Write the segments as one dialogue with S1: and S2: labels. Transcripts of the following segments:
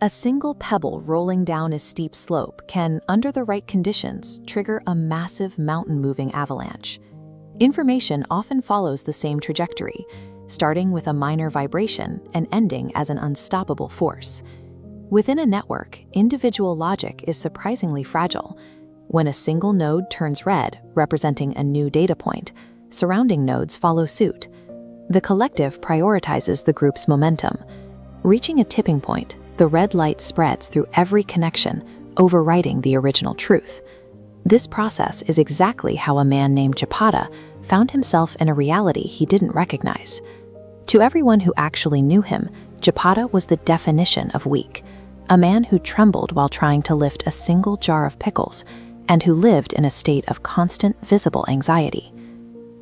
S1: A single pebble rolling down a steep slope can, under the right conditions, trigger a massive mountain-moving avalanche. Information often follows the same trajectory, starting with a minor vibration and ending as an unstoppable force. Within a network, individual logic is surprisingly fragile. When a single node turns red, representing a new data point, surrounding nodes follow suit. The collective prioritizes the group's momentum. Reaching a tipping point, the red light spreads through every connection, overwriting the original truth. This process is exactly how a man named Japata found himself in a reality he didn't recognize. To everyone who actually knew him, Japata was the definition of weak, a man who trembled while trying to lift a single jar of pickles, and who lived in a state of constant visible anxiety.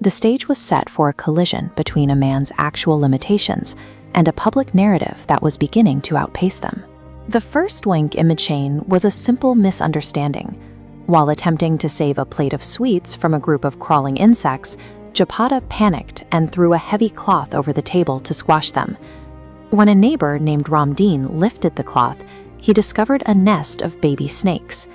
S1: The stage was set for a collision between a man's actual limitations and a public narrative that was beginning to outpace them. The first link in the chain was a simple misunderstanding. While attempting to save a plate of sweets from a group of crawling insects, Japata panicked and threw a heavy cloth over the table to squash them. When a neighbor named Ramdeen lifted the cloth, he discovered a nest of baby snakes.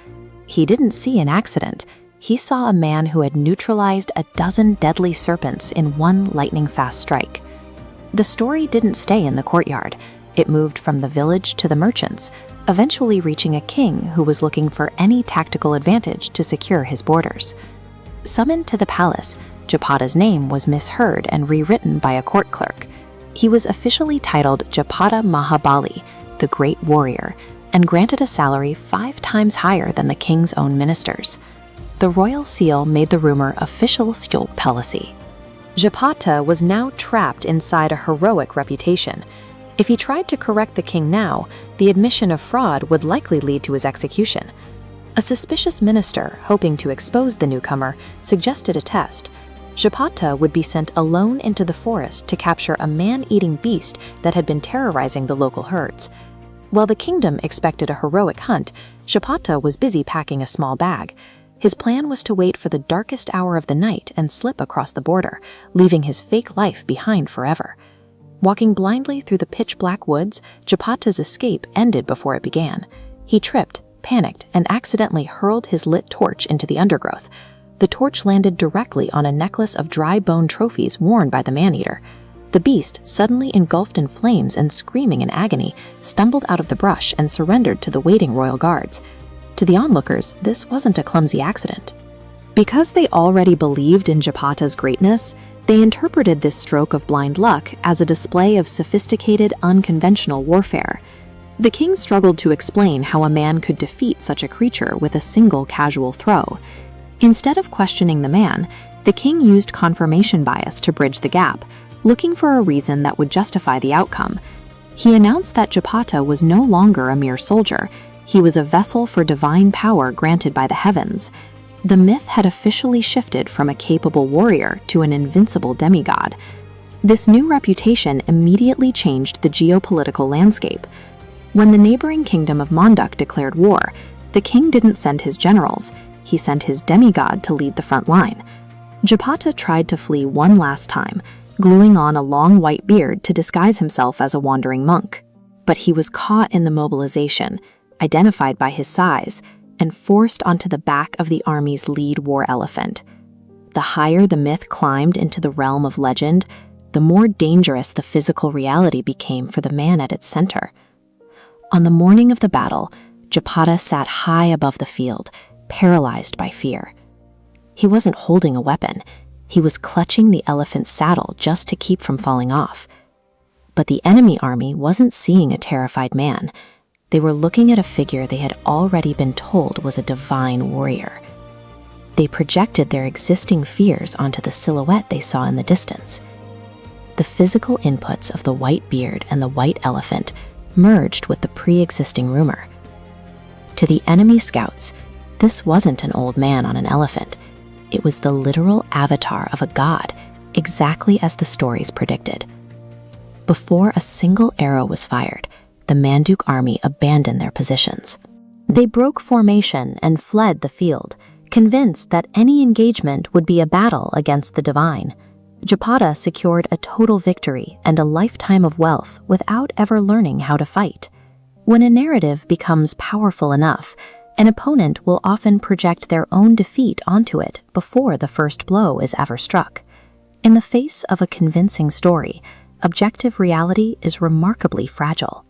S1: He didn't see an accident. He saw a man who had neutralized a dozen deadly serpents in one lightning-fast strike. The story didn't stay in the courtyard. It moved from the village to the merchants, eventually reaching a king who was looking for any tactical advantage to secure his borders. Summoned to the palace, Japata's name was misheard and rewritten by a court clerk. He was officially titled Japata Mahabali, the Great Warrior, and granted a salary 5 times higher than the king's own ministers. The royal seal made the rumor official Palace. Japata was now trapped inside a heroic reputation. If he tried to correct the king now, the admission of fraud would likely lead to his execution. A suspicious minister, hoping to expose the newcomer, suggested a test. Japata would be sent alone into the forest to capture a man-eating beast that had been terrorizing the local herds. While the kingdom expected a heroic hunt, Japata was busy packing a small bag. His plan was to wait for the darkest hour of the night and slip across the border, leaving his fake life behind forever. Walking blindly through the pitch-black woods, Japata's escape ended before it began. He tripped, panicked, and accidentally hurled his lit torch into the undergrowth. The torch landed directly on a necklace of dry bone trophies worn by the man-eater. The beast, suddenly engulfed in flames and screaming in agony, stumbled out of the brush and surrendered to the waiting royal guards. To the onlookers, this wasn't a clumsy accident. Because they already believed in Japata's greatness, they interpreted this stroke of blind luck as a display of sophisticated, unconventional warfare. The king struggled to explain how a man could defeat such a creature with a single casual throw. Instead of questioning the man, the king used confirmation bias to bridge the gap, looking for a reason that would justify the outcome. He announced that Japata was no longer a mere soldier. He was a vessel for divine power granted by the heavens. The myth had officially shifted from a capable warrior to an invincible demigod. This new reputation immediately changed the geopolitical landscape. When the neighboring kingdom of Monduk declared war, the king didn't send his generals. He sent his demigod to lead the front line. Japata tried to flee one last time, gluing on a long white beard to disguise himself as a wandering monk. But he was caught in the mobilization, identified by his size, and forced onto the back of the army's lead war elephant. The higher the myth climbed into the realm of legend, the more dangerous the physical reality became for the man at its center. On the morning of the battle, Japata sat high above the field, paralyzed by fear. He wasn't holding a weapon. He was clutching the elephant's saddle just to keep from falling off. But the enemy army wasn't seeing a terrified man. They were looking at a figure they had already been told was a divine warrior. They projected their existing fears onto the silhouette they saw in the distance. The physical inputs of the white beard and the white elephant merged with the pre-existing rumor. To the enemy scouts, this wasn't an old man on an elephant. It was the literal avatar of a god, exactly as the stories predicted. Before a single arrow was fired, the Manduk army abandoned their positions. They broke formation and fled the field, convinced that any engagement would be a battle against the divine. Japata secured a total victory and a lifetime of wealth without ever learning how to fight. When a narrative becomes powerful enough, an opponent will often project their own defeat onto it before the first blow is ever struck. In the face of a convincing story, objective reality is remarkably fragile.